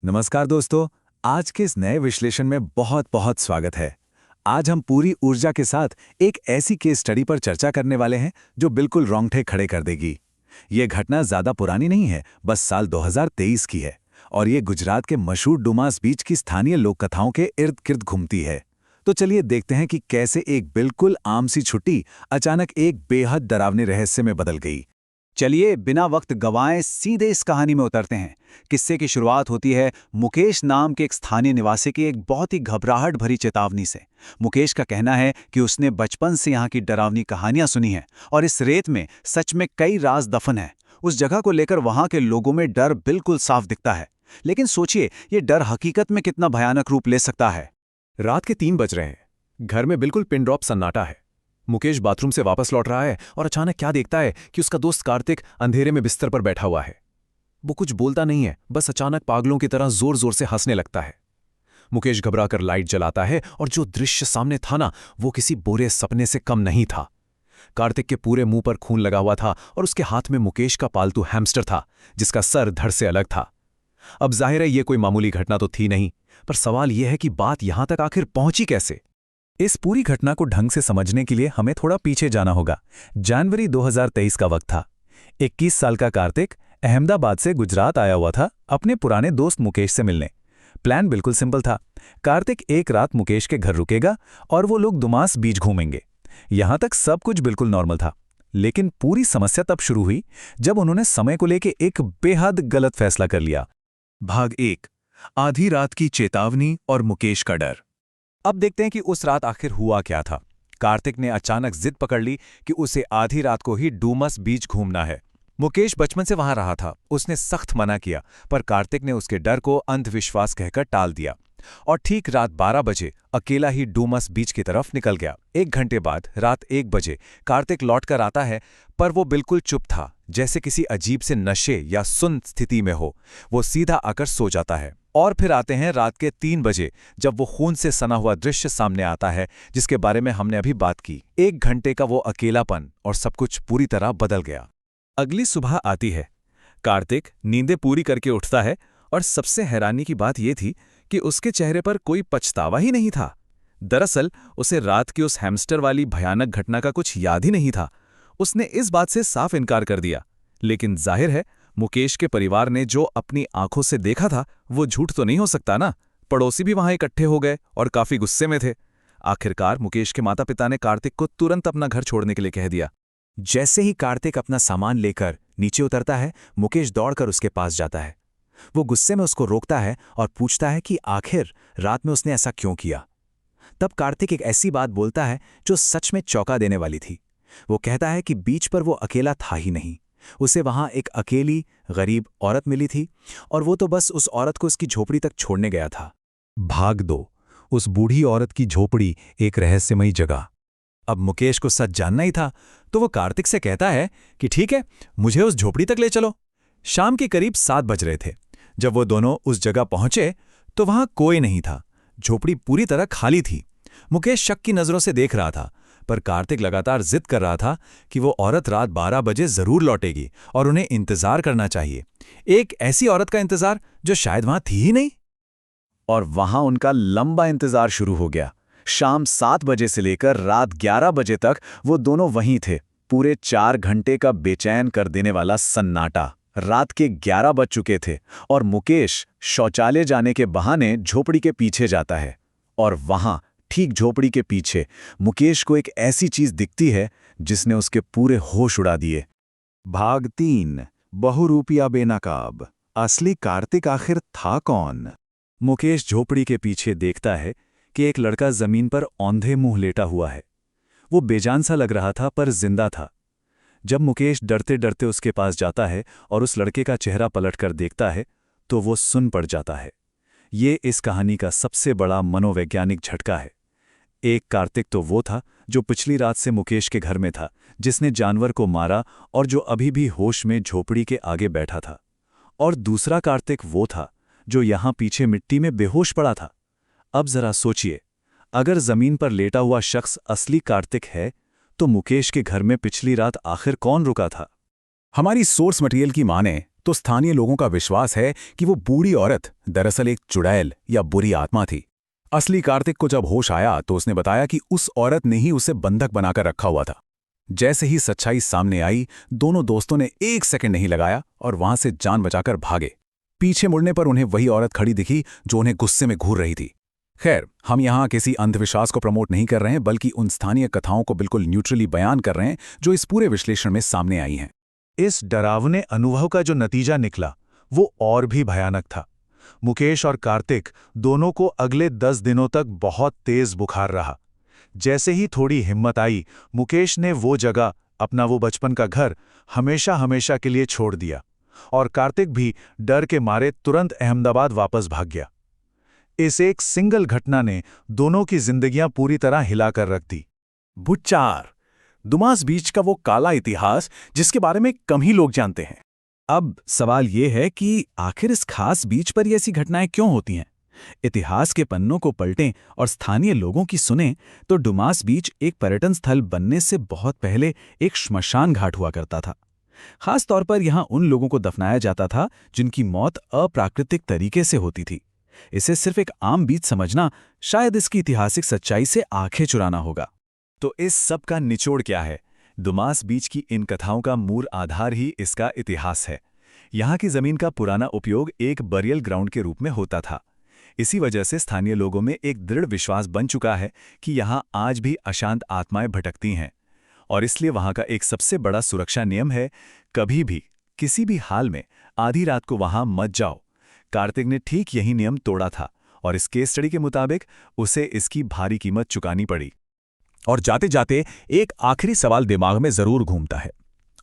नमस्कार दोस्तों। आज के इस नए विश्लेषण में बहुत बहुत स्वागत है। आज हम पूरी ऊर्जा के साथ एक ऐसी केस स्टडी पर चर्चा करने वाले हैं जो बिल्कुल रोंगटे खड़े कर देगी। ये घटना ज्यादा पुरानी नहीं है, बस साल 2023 की है और ये गुजरात के मशहूर डुमास बीच की स्थानीय लोक कथाओं के इर्द गिर्द घूमती है। तो चलिए देखते हैं कि कैसे एक बिल्कुल आम सी छुट्टी अचानक एक बेहद डरावने रहस्य में बदल गई। चलिए बिना वक्त गंवाए सीधे इस कहानी में उतरते हैं। किस्से की शुरुआत होती है मुकेश नाम के एक स्थानीय निवासी की एक बहुत ही घबराहट भरी चेतावनी से। मुकेश का कहना है कि उसने बचपन से यहाँ की डरावनी कहानियां सुनी हैं और इस रेत में सच में कई राज दफन हैं। उस जगह को लेकर वहाँ के लोगों में डर बिल्कुल साफ दिखता है। लेकिन सोचिए, ये डर हकीकत में कितना भयानक रूप ले सकता है। रात के 3 बज रहे हैं। घर में बिल्कुल पिन ड्रॉप सन्नाटा है। मुकेश बाथरूम से वापस लौट रहा है और अचानक क्या देखता है कि उसका दोस्त कार्तिक अंधेरे में बिस्तर पर बैठा हुआ है। वो कुछ बोलता नहीं है, बस अचानक पागलों की तरह जोर जोर से हंसने लगता है। मुकेश घबराकर लाइट जलाता है और जो दृश्य सामने था ना, वो किसी बुरे सपने से कम नहीं था। कार्तिक के पूरे मुंह पर खून लगा हुआ था और उसके हाथ में मुकेश का पालतू हैमस्टर था जिसका सर धड़ से अलग था। अब जाहिर है ये कोई मामूली घटना तो थी नहीं, पर सवाल यह है कि बात यहां तक आखिर पहुंची कैसे। इस पूरी घटना को ढंग से समझने के लिए हमें थोड़ा पीछे जाना होगा। जनवरी 2023 का वक्त था। 21 साल का कार्तिक अहमदाबाद से गुजरात आया हुआ था अपने पुराने दोस्त मुकेश से मिलने। प्लान बिल्कुल सिंपल था। कार्तिक एक रात मुकेश के घर रुकेगा और वो लोग डुमास बीच घूमेंगे। यहां तक सब कुछ बिल्कुल नॉर्मल था, लेकिन पूरी समस्या तब शुरू हुई जब उन्होंने समय को लेकर एक बेहद गलत फैसला कर लिया। भाग 1, आधी रात की चेतावनी और मुकेश का डर। अब देखते हैं कि उस रात आखिर हुआ क्या था। कार्तिक ने अचानक जिद पकड़ ली कि उसे आधी रात को ही डुमस बीच घूमना है। मुकेश बचपन से वहां रहा था, उसने सख्त मना किया, पर कार्तिक ने उसके डर को अंधविश्वास कहकर टाल दिया और ठीक रात 12 बजे अकेला ही डुमस बीच की तरफ निकल गया। 1 घंटे बाद रात 1 बजे कार्तिक लौटकर आता है, पर वो बिल्कुल चुप था, जैसे किसी अजीब से नशे या सुन्न स्थिति में हो। वो सीधा आकर सो जाता है। और फिर आते हैं रात के 3 बजे, जब वो खून से सना हुआ दृश्य सामने आता है जिसके बारे में हमने अभी बात की। 1 घंटे का वो अकेलापन और सब कुछ पूरी तरह बदल गया। अगली सुबह आती है। कार्तिक नींदें पूरी करके उठता है और सबसे हैरानी की बात यह थी कि उसके चेहरे पर कोई पछतावा ही नहीं था। दरअसल उसे रात की उस हैमस्टर वाली भयानक घटना का कुछ याद ही नहीं था। उसने इस बात से साफ इनकार कर दिया। लेकिन जाहिर है मुकेश के परिवार ने जो अपनी आंखों से देखा था वो झूठ तो नहीं हो सकता ना। पड़ोसी भी वहां इकट्ठे हो गए और काफी गुस्से में थे। आखिरकार मुकेश के माता पिता ने कार्तिक को तुरंत अपना घर छोड़ने के लिए कह दिया। जैसे ही कार्तिक अपना सामान लेकर नीचे उतरता है, मुकेश दौड़कर उसके पास जाता है। वो गुस्से में उसको रोकता है और पूछता है कि आखिर रात में उसने ऐसा क्यों किया। तब कार्तिक एक ऐसी बात बोलता है जो सच में चौंका देने वाली थी। वो कहता है कि बीच पर वो अकेला था ही नहीं, उसे वहां एक अकेली गरीब औरत मिली थी और वो तो बस उस औरत को उसकी झोपड़ी तक छोड़ने गया था। भाग 2, उस बूढ़ी औरत की झोपड़ी, एक रहस्यमयी जगह। अब मुकेश को सच जानना ही था, तो वो कार्तिक से कहता है कि ठीक है, मुझे उस झोपड़ी तक ले चलो। शाम के करीब 7 बज रहे थे। जब वो दोनों उस जगह पहुंचे तो वहां कोई नहीं था। झोपड़ी पूरी तरह खाली थी। मुकेश शक की नजरों से देख रहा था, पर कार्तिक लगातार जिद कर रहा था कि वो औरत रात 12 बजे जरूर लौटेगी और उन्हें इंतजार करना चाहिए। एक ऐसी औरत का इंतजार जो शायद वहां थी ही नहीं। और वहां उनका लंबा इंतजार शुरू हो गया। शाम 7 बजे से लेकर रात 11 बजे तक वो दोनों वहीं थे। पूरे 4 घंटे का बेचैन कर देने वाला सन्नाटा। रात के 11 बज चुके थे और मुकेश शौचालय जाने के बहाने झोपड़ी के पीछे जाता है। और वहां ठीक झोपड़ी के पीछे मुकेश को एक ऐसी चीज दिखती है जिसने उसके पूरे होश उड़ा दिए। भाग 3, बहुरूपिया बेनकाब। असली कार्तिक आखिर था कौन? मुकेश झोपड़ी के पीछे देखता है कि एक लड़का जमीन पर औंधे मुंह लेटा हुआ है। वो बेजान सा लग रहा था, पर जिंदा था। जब मुकेश डरते डरते उसके पास जाता है और उस लड़के का चेहरा पलटकर देखता है तो वो सुन पड़ जाता है। ये इस कहानी का सबसे बड़ा मनोवैज्ञानिक झटका है। एक कार्तिक तो वो था जो पिछली रात से मुकेश के घर में था, जिसने जानवर को मारा और जो अभी भी होश में झोपड़ी के आगे बैठा था। और दूसरा कार्तिक वो था जो यहां पीछे मिट्टी में बेहोश पड़ा था। अब जरा सोचिए, अगर जमीन पर लेटा हुआ शख्स असली कार्तिक है तो मुकेश के घर में पिछली रात आखिर कौन रुका था? हमारी सोर्स मटेरियल की माने तो स्थानीय लोगों का विश्वास है कि वो बूढ़ी औरत दरअसल एक चुड़ैल या बुरी आत्मा थी। असली कार्तिक को जब होश आया तो उसने बताया कि उस औरत ने ही उसे बंधक बनाकर रखा हुआ था। जैसे ही सच्चाई सामने आई, दोनों दोस्तों ने 1 सेकंड नहीं लगाया और वहां से जान बचाकर भागे। पीछे मुड़ने पर उन्हें वही औरत खड़ी दिखी जो उन्हें गुस्से में घूर रही थी। खैर, हम यहाँ किसी अंधविश्वास को प्रमोट नहीं कर रहे हैं, बल्कि उन स्थानीय कथाओं को बिल्कुल न्यूट्रली बयान कर रहे हैं जो इस पूरे विश्लेषण में सामने आई हैं। इस डरावने अनुभव का जो नतीजा निकला वो और भी भयानक था। मुकेश और कार्तिक दोनों को अगले 10 दिनों तक बहुत तेज बुखार रहा। जैसे ही थोड़ी हिम्मत आई, मुकेश ने वो जगह, अपना वो बचपन का घर, हमेशा हमेशा के लिए छोड़ दिया और कार्तिक भी डर के मारे तुरंत अहमदाबाद वापस भाग गया। इस एक सिंगल घटना ने दोनों की जिंदगियां पूरी तरह हिलाकर रख दी। बुच्चार, दुमास बीच का वो काला इतिहास जिसके बारे में कम ही लोग जानते हैं। अब सवाल ये है कि आखिर इस खास बीच पर ये ऐसी घटनाएं क्यों होती हैं? इतिहास के पन्नों को पलटें और स्थानीय लोगों की सुनें तो डुमास बीच एक पर्यटन स्थल बनने से बहुत पहले एक श्मशान घाट हुआ करता था। खास तौर पर यहां उन लोगों को दफनाया जाता था जिनकी मौत अप्राकृतिक तरीके से होती थी। इसे सिर्फ एक आम बीच समझना शायद इसकी ऐतिहासिक सच्चाई से आंखें चुराना होगा। तो इस सब का निचोड़ क्या है? दुमास बीच की इन कथाओं का मूल आधार ही इसका इतिहास है। यहाँ की जमीन का पुराना उपयोग एक बरियल ग्राउंड के रूप में होता था। इसी वजह से स्थानीय लोगों में एक दृढ़ विश्वास बन चुका है कि यहाँ आज भी अशांत आत्माएं भटकती हैं, और इसलिए वहाँ का एक सबसे बड़ा सुरक्षा नियम है, कभी भी किसी भी हाल में आधी रात को वहाँ मत जाओ। कार्तिक ने ठीक यही नियम तोड़ा था और इस केस स्टडी के मुताबिक उसे इसकी भारी कीमत चुकानी पड़ी। और जाते जाते एक आखिरी सवाल दिमाग में जरूर घूमता है।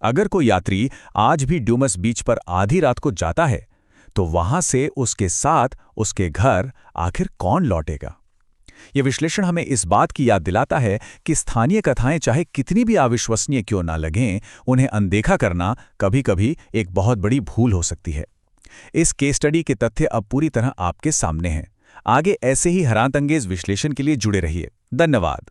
अगर कोई यात्री आज भी डुमस बीच पर आधी रात को जाता है तो वहां से उसके साथ उसके घर आखिर कौन लौटेगा? यह विश्लेषण हमें इस बात की याद दिलाता है कि स्थानीय कथाएं चाहे कितनी भी अविश्वसनीय क्यों ना लगें, उन्हें अनदेखा करना कभी-कभी एक बहुत बड़ी भूल हो सकती है। इस केस स्टडी के तथ्य अब पूरी तरह आपके सामने हैं। आगे ऐसे ही हैरानअंगेज विश्लेषण के लिए जुड़े रहिए। धन्यवाद।